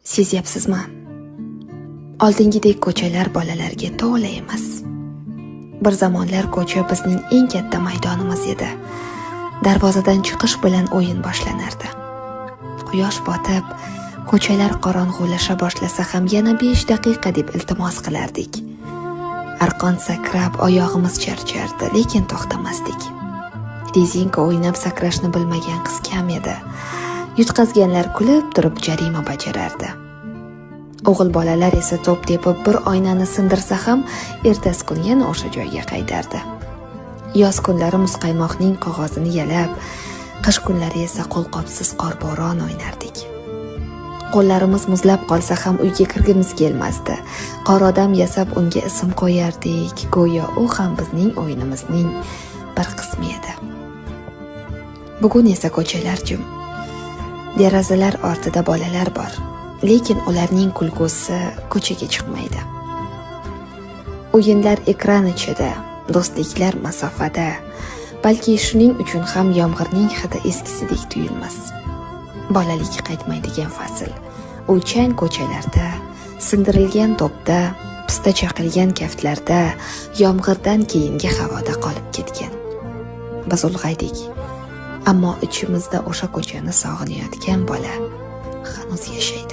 Sezyapsizmi? Oldingidek ko'chalar bolalarga to'la emas. Bir zamonlar ko'cha bizning eng katta maydonimiz edi. Darvozadan chiqish bilan o'yin boshlanardi. Quyosh botib, ko'chalar qorong'ulasha boshlasa ham yana 5 daqiqa deb iltimos qilardik. Arqon sakrab oyog'imiz charchardi, lekin to'xtamasdik. Rezinka o'ynab sakrashni bilmagan qiz kam edi. Yutqazganlar kulib turib jarima bajarardi. O'g'il bolalar esa to'p tepib bir oynani sindirsa ham ertasi kun yana o'sha joyga qaytardi. Yoz kunlari muzqaymoqning qog'ozini yalab, qish kunlari esa qo'lqopsiz qorbo'ron o'ynardik. Qo'llarimiz muzlab qolsa ham uyga kirgimiz kelmasdi. Qor odam yasab unga ism qo'yardik, go'yo u ham bizning o'yinimizning bir qismi edi. Bugun esa ko'chalar jim. Derazalar ortida bolalar bor, lekin ularning kulgusi ko'chaga chiqmaydi. O'yinlar ekran ichida, do'stliklar masofada. Balki shuning uchun ham yomg'irning hidi eskisidek tuyulmas. Bolalik qaytmaydigan fasl. O'ychan ko'chalarda, sindirilgan to'pda, pista chaqilgan kaftlarda, yomg'irdan keyingi havoda qolib ketgan. Biz ulg'aydik. Ammo ichimizda o'sha ko'chani sog'inayotgan bola hanuz yashaydi.